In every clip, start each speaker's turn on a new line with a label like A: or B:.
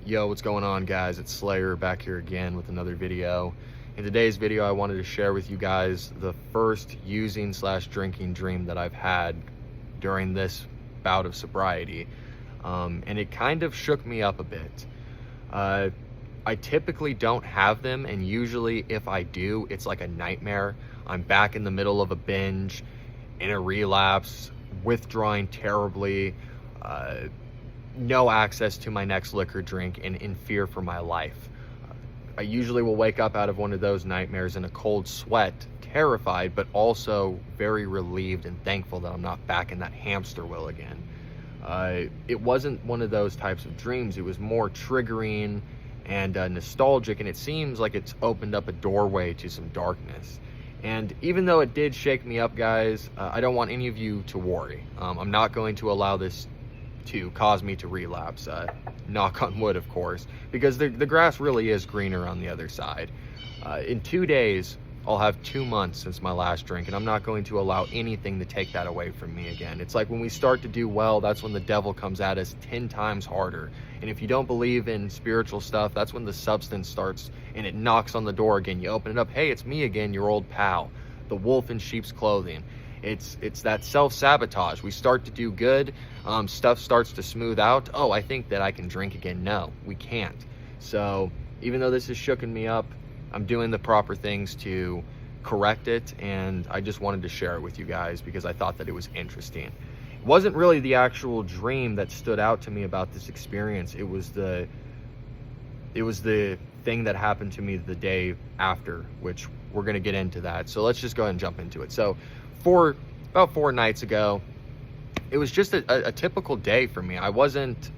A: Yo, what's going on, guys? It's Slayer back here again with another video. In today's video, I wanted to share with you guys the first using/drinking dream that I've had during this bout of sobriety. And it kind of shook me up a bit. I typically don't have them, and usually if I do, it's like a nightmare. I'm back in the middle of a binge, in a relapse, withdrawing terribly, no access to my next liquor drink, and in fear for my life. I usually will wake up out of one of those nightmares in a cold sweat, terrified, but also very relieved and thankful that I'm not back in that hamster wheel again. It wasn't one of those types of dreams. It was more triggering and nostalgic, and it seems like it's opened up a doorway to some darkness. And even though it did shake me up, guys, I don't want any of you to worry. I'm not going to allow this to cause me to relapse, knock on wood, of course, because the grass really is greener on the other side. In 2 days, I'll have 2 months since my last drink, and I'm not going to allow anything to take that away from me again. It's like when we start to do well, that's when the devil comes at us 10 times harder. And if you don't believe in spiritual stuff, that's when the substance starts and it knocks on the door again. You open it up, hey, it's me again, your old pal, the wolf in sheep's clothing. It's that self-sabotage. We start to do good, stuff starts to smooth out. Oh, I think that I can drink again. No, we can't. So even though this has shooken me up, I'm doing the proper things to correct it, and I just wanted to share it with you guys because I thought that it was interesting. It wasn't really the actual dream that stood out to me about this experience. It was the thing that happened to me the day after, which we're going to get into that. So let's just go ahead and jump into it. So about 4 nights ago, it was just a typical day for me. I wasn't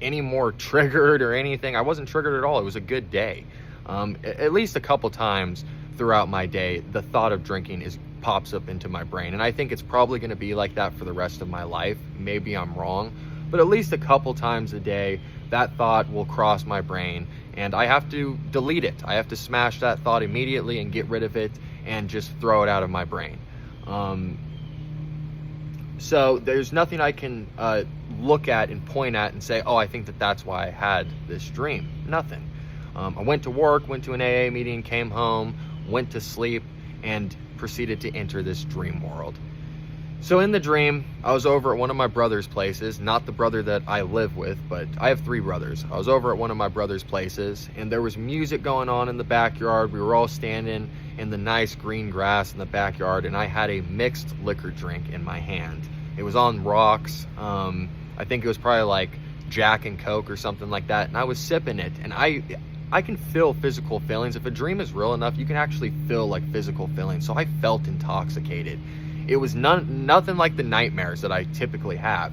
A: any more triggered or anything. I wasn't triggered at all. It was a good day. At least a couple times throughout my day, the thought of drinking pops up into my brain. And I think it's probably going to be like that for the rest of my life. Maybe I'm wrong, but at least a couple times a day, that thought will cross my brain, and I have to delete it. I have to smash that thought immediately and get rid of it and just throw it out of my brain. So there's nothing I can look at and point at and say, oh, I think that's why I had this dream. Nothing. I went to work, went to an AA meeting, came home, went to sleep, and proceeded to enter this dream world. So in the dream, I was over at one of my brother's places, not the brother that I live with, but I have 3 brothers. I was over at one of my brother's places, and there was music going on in the backyard. We were all standing in the nice green grass in the backyard, and I had a mixed liquor drink in my hand. It was on rocks. I think it was probably like Jack and Coke or something like that, and I was sipping it, and I can feel physical feelings. If a dream is real enough, you can actually feel like physical feelings. So I felt intoxicated. It was nothing like the nightmares that I typically have.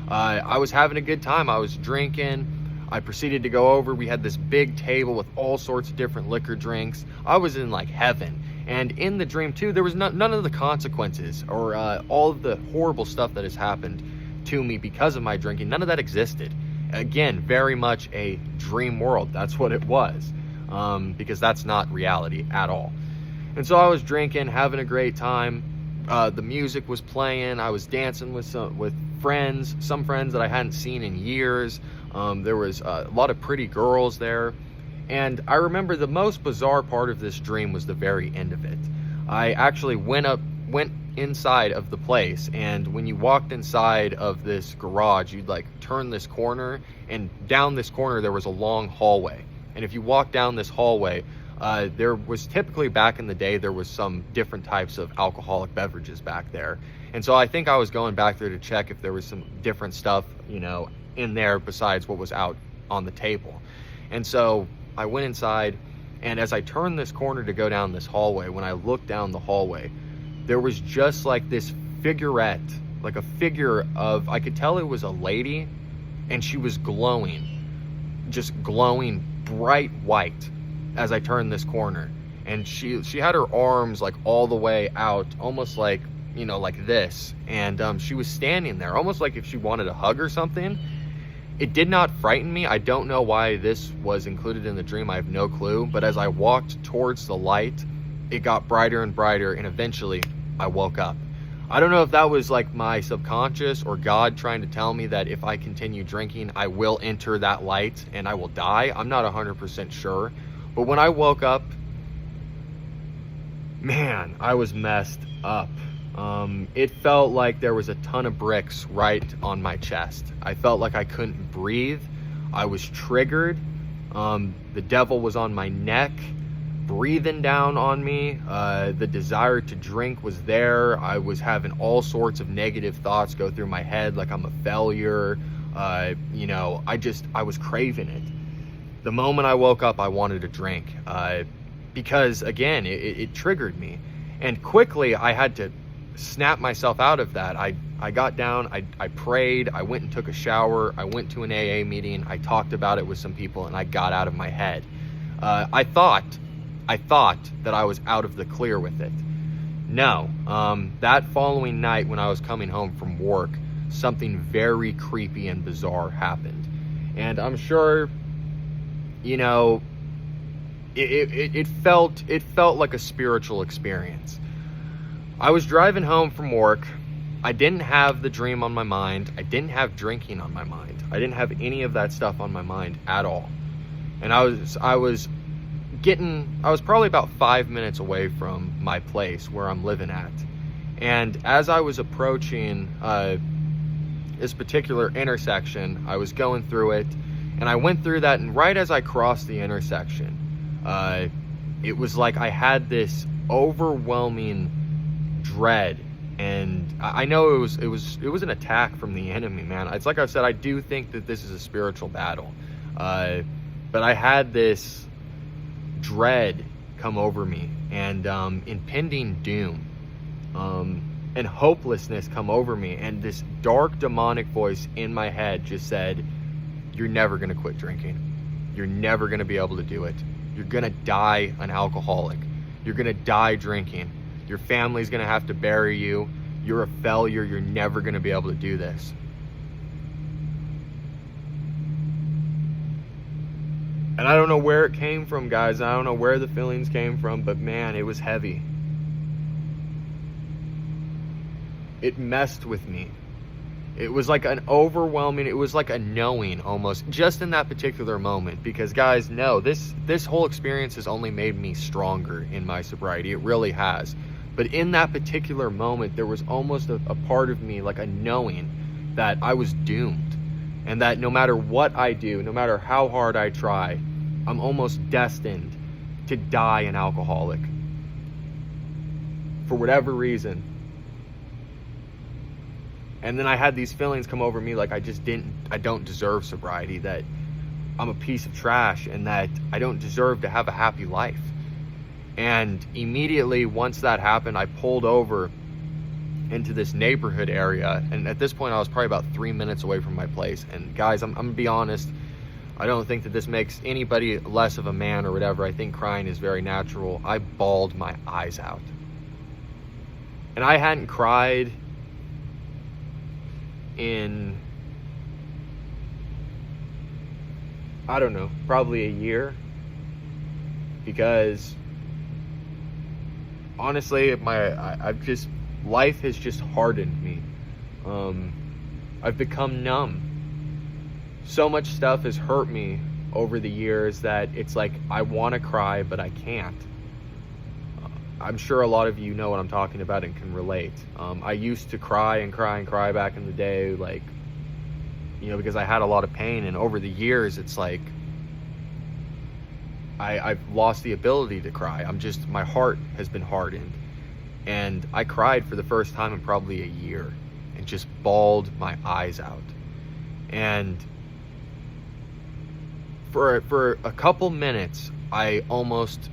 A: I was having a good time. I was drinking. I proceeded to go over. We had this big table with all sorts of different liquor drinks. I was in like heaven. And in the dream too, there was none of the consequences or all of the horrible stuff that has happened to me because of my drinking. None of that existed. Again, very much a dream world. That's what it was, because that's not reality at all. And so I was drinking, having a great time. The music was playing. I was dancing with friends, some friends that I hadn't seen in years. There was a lot of pretty girls there. And I remember the most bizarre part of this dream was the very end of it. I actually went inside of the place, and when you walked inside of this garage, you'd like turn this corner, and down this corner there was a long hallway. And if you walk down this hallway, there was typically, back in the day, there was some different types of alcoholic beverages back there. And so I think I was going back there to check if there was some different stuff, in there besides what was out on the table. And so I went inside, and as I turned this corner to go down this hallway, when I looked down the hallway, there was just like this figurette, like a figure of, I could tell it was a lady, and she was glowing, just glowing bright white as I turned this corner. And she had her arms like all the way out, almost like, like this. And she was standing there, almost like if she wanted a hug or something. It did not frighten me. I don't know why this was included in the dream. I have no clue. But as I walked towards the light, it got brighter and brighter, and eventually I woke up. I don't know if that was like my subconscious or God trying to tell me that if I continue drinking, I will enter that light and I will die. I'm not 100% sure. But when I woke up, man, I was messed up. It felt like there was a ton of bricks right on my chest. I felt like I couldn't breathe. I was triggered. The devil was on my neck, breathing down on me. The desire to drink was there. I was having all sorts of negative thoughts go through my head, like I'm a failure. I was craving it. The moment I woke up, I wanted a drink, because again, it triggered me. And quickly I had to snap myself out of that. I got down, I prayed, I went and took a shower, I went to an AA meeting, I talked about it with some people, and I got out of my head. I thought that I was out of the clear with it. No, that following night when I was coming home from work, something very creepy and bizarre happened. And I'm sure, it felt like a spiritual experience. I was driving home from work. I didn't have the dream on my mind. I didn't have drinking on my mind. I didn't have any of that stuff on my mind at all. And I was probably about 5 minutes away from my place where I'm living at. And as I was approaching this particular intersection, I was going through it, and I went through that, and right as I crossed the intersection, it was like I had this overwhelming dread. And I know it was an attack from the enemy, man. It's like I said, I do think that this is a spiritual battle. But I had this dread come over me, and impending doom, and hopelessness come over me, and this dark demonic voice in my head just said, "You're never gonna quit drinking. You're never gonna be able to do it. You're gonna die an alcoholic. You're gonna die drinking. Your family's gonna have to bury you. You're a failure. You're never gonna be able to do this." And I don't know where it came from, guys. I don't know where the feelings came from, but man, it was heavy. It messed with me. It was like an overwhelming, it was like a knowing almost, just in that particular moment. Because guys, no, this whole experience has only made me stronger in my sobriety. It really has. But in that particular moment, there was almost a part of me, like a knowing that I was doomed. And that no matter what I do, no matter how hard I try, I'm almost destined to die an alcoholic. For whatever reason. And then I had these feelings come over me like I don't deserve sobriety, that I'm a piece of trash, and that I don't deserve to have a happy life. And immediately, once that happened, I pulled over into this neighborhood area. And at this point, I was probably about 3 minutes away from my place. And guys, I'm gonna be honest, I don't think that this makes anybody less of a man or whatever. I think crying is very natural. I bawled my eyes out. And I hadn't cried in, I don't know, probably a year. Because honestly, life has just hardened me. I've become numb. So much stuff has hurt me over the years that it's like I want to cry, but I can't. I'm sure a lot of you know what I'm talking about and can relate. I used to cry and cry and cry back in the day, like, because I had a lot of pain. And over the years, it's like I've lost the ability to cry. My heart has been hardened. And I cried for the first time in probably a year and just bawled my eyes out. And for a couple minutes, I almost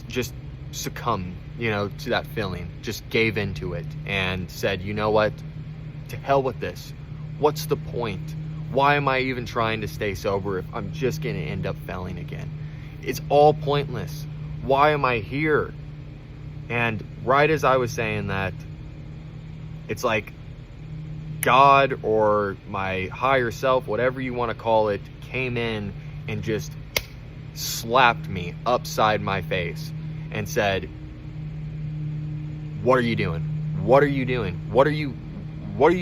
A: just succumbed, to that feeling, just gave into it and said, you know what, to hell with this. What's the point? Why am I even trying to stay sober if I'm just going to end up failing again? It's all pointless. Why am I here? And right as I was saying that, it's like God or my higher self, whatever you want to call it, came in and just slapped me upside my face and said, what are you doing? What are you doing? What are you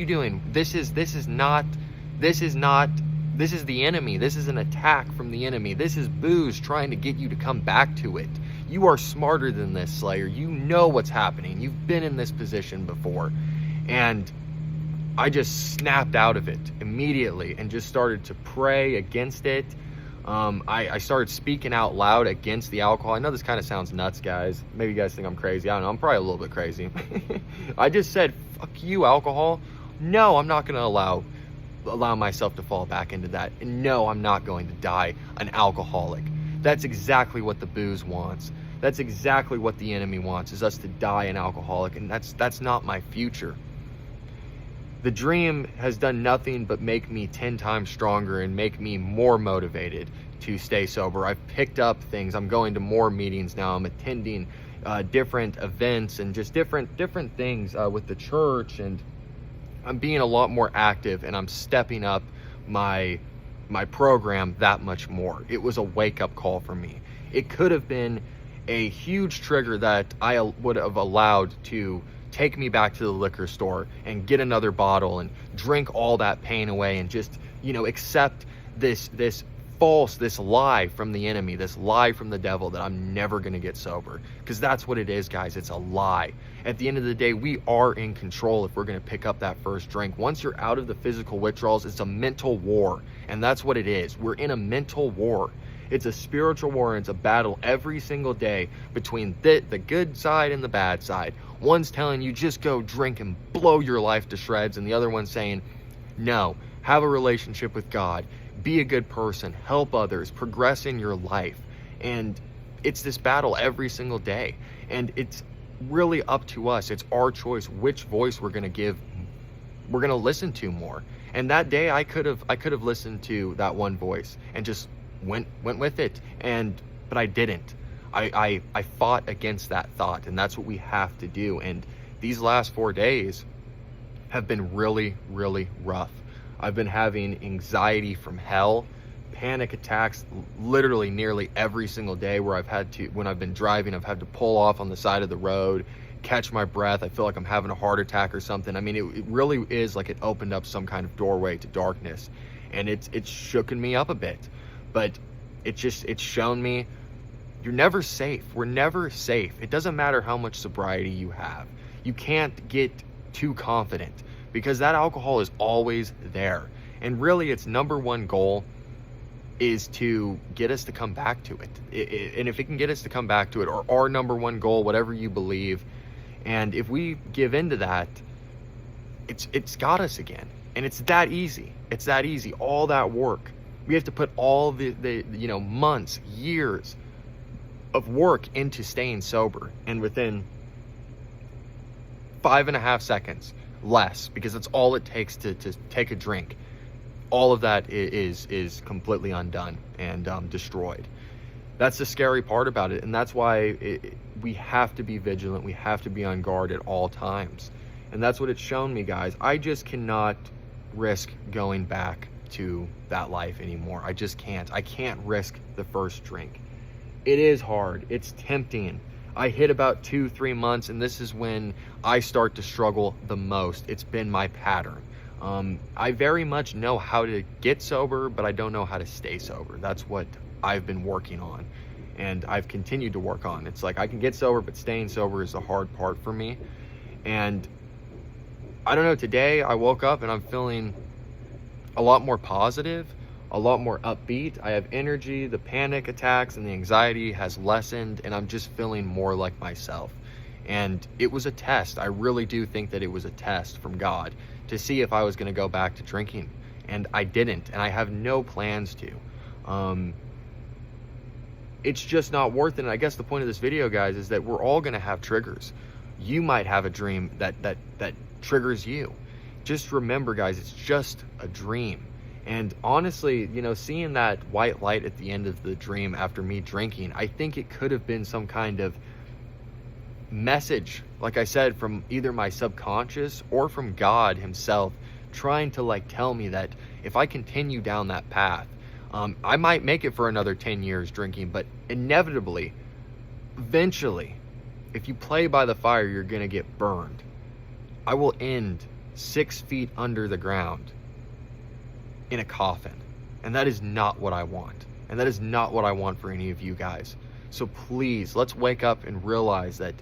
A: doing? This is the enemy. This is an attack from the enemy. This is booze trying to get you to come back to it. You are smarter than this, Slayer. You know what's happening. You've been in this position before. And I just snapped out of it immediately and just started to pray against it. I started speaking out loud against the alcohol. I know this kind of sounds nuts, guys. Maybe you guys think I'm crazy. I don't know. I'm probably a little bit crazy. I just said, fuck you, alcohol. No, I'm not going to allow myself to fall back into that. And no, I'm not going to die an alcoholic. That's exactly what the booze wants. That's exactly what the enemy wants, is us to die an alcoholic. And that's not my future. The dream has done nothing but make me 10 times stronger and make me more motivated to stay sober. I've picked up things. I'm going to more meetings now. I'm attending different events and just different things with the church, and I'm being a lot more active, and I'm stepping up my program that much more. It was a wake-up call for me. It could have been a huge trigger that I would have allowed to take me back to the liquor store and get another bottle and drink all that pain away and just, accept this lie from the enemy, this lie from the devil that I'm never going to get sober. Because that's what it is, guys. It's a lie. At the end of the day, we are in control if we're going to pick up that first drink. Once you're out of the physical withdrawals, it's a mental war. And that's what it is. We're in a mental war. It's a spiritual war, and it's a battle every single day between the good side and the bad side. One's telling you just go drink and blow your life to shreds, and the other one's saying, no, have a relationship with God, be a good person, help others, progress in your life. And it's this battle every single day, and it's really up to us. It's our choice which voice we're going to listen to more. And that day I could have listened to that one voice and just went with it, but I didn't. I fought against that thought, and that's what we have to do. And these last 4 days have been really, really rough. I've been having anxiety from hell, panic attacks literally nearly every single day, where when I've been driving, I've had to pull off on the side of the road, catch my breath. I feel like I'm having a heart attack or something. I mean, it really is like it opened up some kind of doorway to darkness, and it's shooken me up a bit. But it's shown me you're never safe. We're never safe. It doesn't matter how much sobriety you have. You can't get too confident, because that alcohol is always there. And really, its number one goal is to get us to come back to it. And if it can get us to come back to it, or our number one goal, whatever you believe, and if we give into that, it's got us again. And it's that easy. It's that easy. All that work. We have to put all the months, years of work into staying sober, and within 5.5 seconds, less, because that's all it takes to take a drink, all of that is completely undone and destroyed. That's the scary part about it, and that's why we have to be vigilant. We have to be on guard at all times, and that's what it's shown me, guys. I just cannot risk going back to that life anymore. I just can't. I can't risk the first drink. It is hard. It's tempting. I hit about 2-3 months, and this is when I start to struggle the most. It's been my pattern. I very much know how to get sober, but I don't know how to stay sober. That's what I've been working on, and I've continued to work on. It's like I can get sober, but staying sober is the hard part for me. And I don't know, today I woke up and I'm feeling a lot more positive, a lot more upbeat. I have energy. The panic attacks and the anxiety has lessened, and I'm just feeling more like myself. And it was a test. I really do think that it was a test from God to see if I was going to go back to drinking, and I didn't, and I have no plans to. It's just not worth it. And I guess the point of this video, guys, is that we're all going to have triggers. You might have a dream that triggers you. Just remember, guys, it's just a dream. And honestly, seeing that white light at the end of the dream after me drinking, I think it could have been some kind of message, like I said, from either my subconscious or from God himself, trying to tell me that if I continue down that path, I might make it for another 10 years drinking, but inevitably, eventually, if you play by the fire, you're gonna get burned. I will end 6 feet under the ground in a coffin. And that is not what I want. And that is not what I want for any of you guys. So please, let's wake up and realize that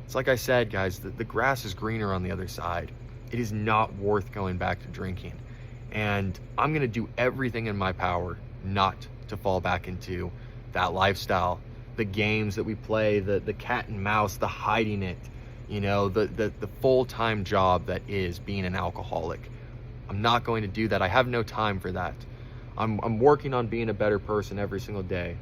A: it's like I said, guys, the grass is greener on the other side. It is not worth going back to drinking. And I'm gonna do everything in my power not to fall back into that lifestyle. The games that we play, the cat and mouse, the hiding it, you know, the full-time job that is being an alcoholic. I'm not going to do that. I have no time for that. I'm working on being a better person every single day.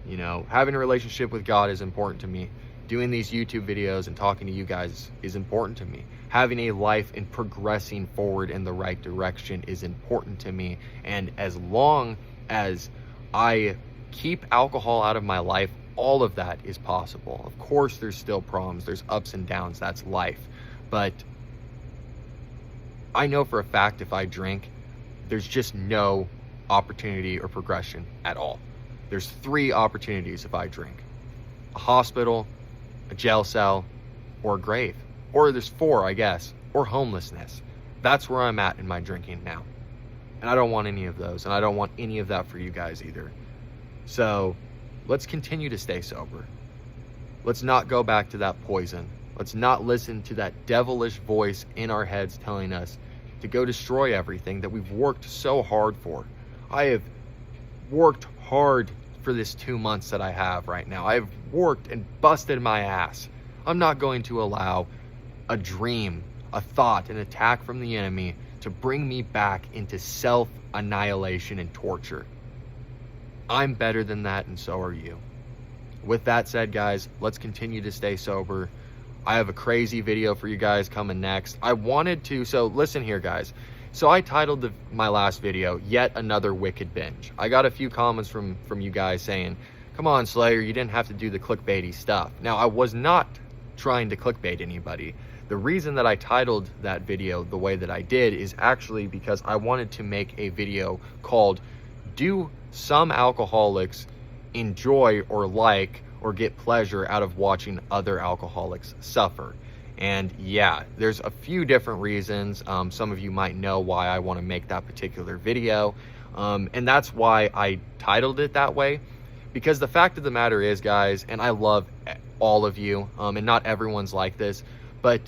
A: You know, having a relationship with God is important to me. Doing these YouTube videos and talking to you guys is important to me. Having a life and progressing forward in the right direction is important to me. And as long as I keep alcohol out of my life, all of that is possible. Of course, there's still problems. There's ups and downs. That's life. But I know for a fact if I drink, there's just no opportunity or progression at all. There's 3 opportunities if I drink: a hospital, a jail cell, or a grave. Or there's 4, I guess, or homelessness. That's where I'm at in my drinking now. And I don't want any of those, and I don't want any of that for you guys either. So let's continue to stay sober. Let's not go back to that poison. Let's not listen to that devilish voice in our heads telling us to go destroy everything that we've worked so hard for. I have worked hard for this 2 months that I have right now. I've worked and busted my ass. I'm not going to allow a dream, a thought, an attack from the enemy to bring me back into self-annihilation and torture. I'm better than that, and so are you. With that said, guys, let's continue to stay sober. I have a crazy video for you guys coming next. So listen here, guys. So I titled my last video, Yet Another Wicked Binge. I got a few comments from you guys saying, come on, Slayer, you didn't have to do the clickbaity stuff. Now, I was not trying to clickbait anybody. The reason that I titled that video the way that I did is actually because I wanted to make a video called, Do Some Alcoholics Enjoy or Like or Get Pleasure Out of Watching Other Alcoholics Suffer? And yeah, there's a few different reasons. Some of you might know why I want to make that particular video. And that's why I titled it that way. Because the fact of the matter is, guys, and I love all of you, and not everyone's like this, but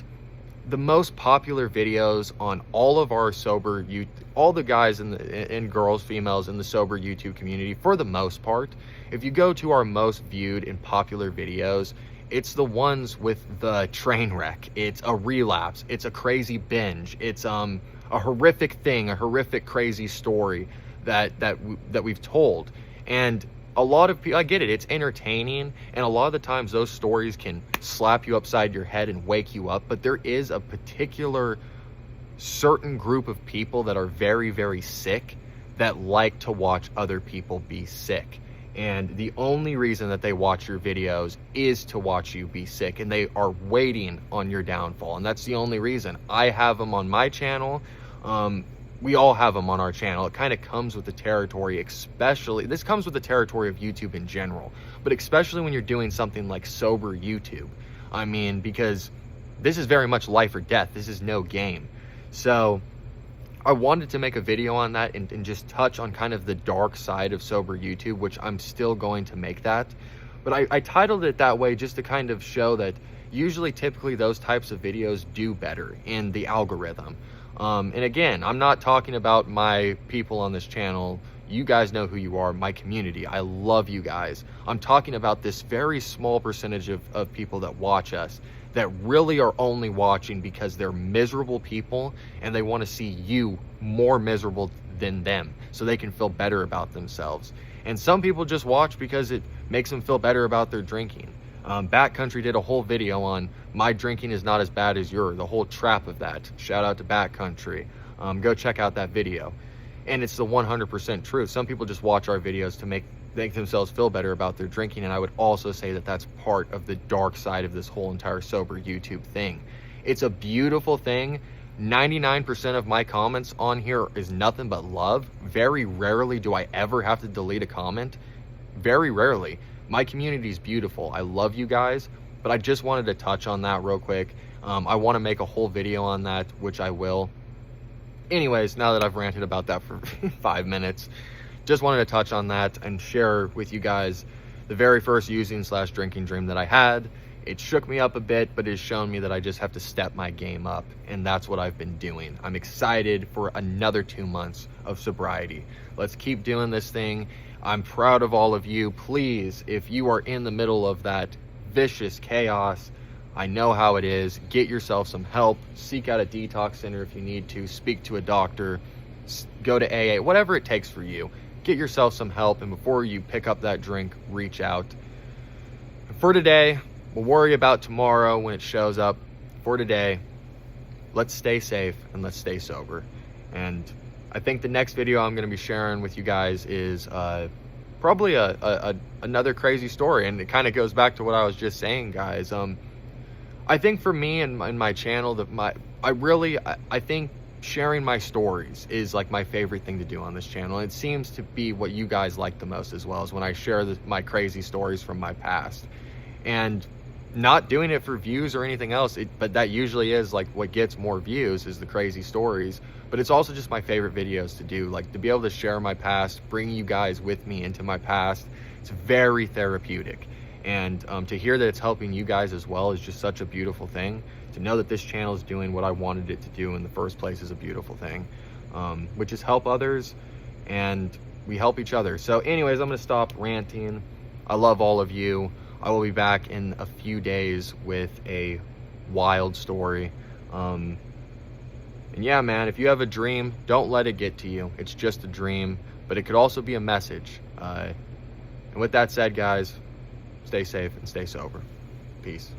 A: the most popular videos on all of our sober youth, all the guys and girls, females in the sober YouTube community, for the most part, if you go to our most viewed and popular videos, it's the ones with the train wreck. It's a relapse. It's a crazy binge. It's a horrific thing, a horrific crazy story that we've told. And a lot of people, I get it, it's entertaining, and a lot of the times those stories can slap you upside your head and wake you up, but there is a particular certain group of people that are very, very sick that like to watch other people be sick. And the only reason that they watch your videos is to watch you be sick, and they are waiting on your downfall. And that's the only reason. I have them on my channel. We all have them on our channel. It kind of comes with the territory, this comes with the territory of YouTube in general, but especially when you're doing something like sober YouTube. I mean, because this is very much life or death. This is no game. So I wanted to make a video on that and just touch on kind of the dark side of sober YouTube, which I'm still going to make that. But I titled it that way just to kind of show that typically those types of videos do better in the algorithm. And again, I'm not talking about my people on this channel. You guys know who you are, my community. I love you guys. I'm talking about this very small percentage of people that watch us that really are only watching because they're miserable people and they want to see you more miserable than them so they can feel better about themselves. And some people just watch because it makes them feel better about their drinking. Backcountry did a whole video on my drinking is not as bad as yours, the whole trap of that. Shout out to Backcountry. Go check out that video. And it's the 100% truth. Some people just watch our videos to make themselves feel better about their drinking, and I would also say that that's part of the dark side of this whole entire sober YouTube thing. It's a beautiful thing. 99% of my comments on here is nothing but love. Very rarely do I ever have to delete a comment. Very rarely. My community is beautiful. I love you guys, but I just wanted to touch on that real quick. I want to make a whole video on that, which I will. Anyways, now that I've ranted about that for 5 minutes, just wanted to touch on that and share with you guys the very first using/drinking dream that I had. It shook me up a bit, but it's shown me that I just have to step my game up, and that's what I've been doing. I'm excited for another 2 months of sobriety. Let's keep doing this thing. I'm proud of all of you. Please, if you are in the middle of that vicious chaos, I know how it is. Get yourself some help. Seek out a detox center if you need to. Speak to a doctor. Go to AA. Whatever it takes for you. Get yourself some help, and before you pick up that drink, reach out. For today, we'll worry about tomorrow when it shows up. For today, let's stay safe and let's stay sober. And I think the next video I'm going to be sharing with you guys is probably another crazy story, and it kind of goes back to what I was just saying, guys. I think for me and my channel, that I think sharing my stories is like my favorite thing to do on this channel. It seems to be what you guys like the most as well, is when I share my crazy stories from my past. And not doing it for views or anything else, but that usually is like what gets more views, is the crazy stories. But it's also just my favorite videos to do, like to be able to share my past, bring you guys with me into my past. It's very therapeutic. And to hear that it's helping you guys as well is just such a beautiful thing. To know that this channel is doing what I wanted it to do in the first place is a beautiful thing, which is help others, and we help each other. So anyways, I'm going to stop ranting. I love all of you. I will be back in a few days with a wild story. And yeah, man, if you have a dream, don't let it get to you. It's just a dream, but it could also be a message. And with that said, guys, stay safe and stay sober. Peace.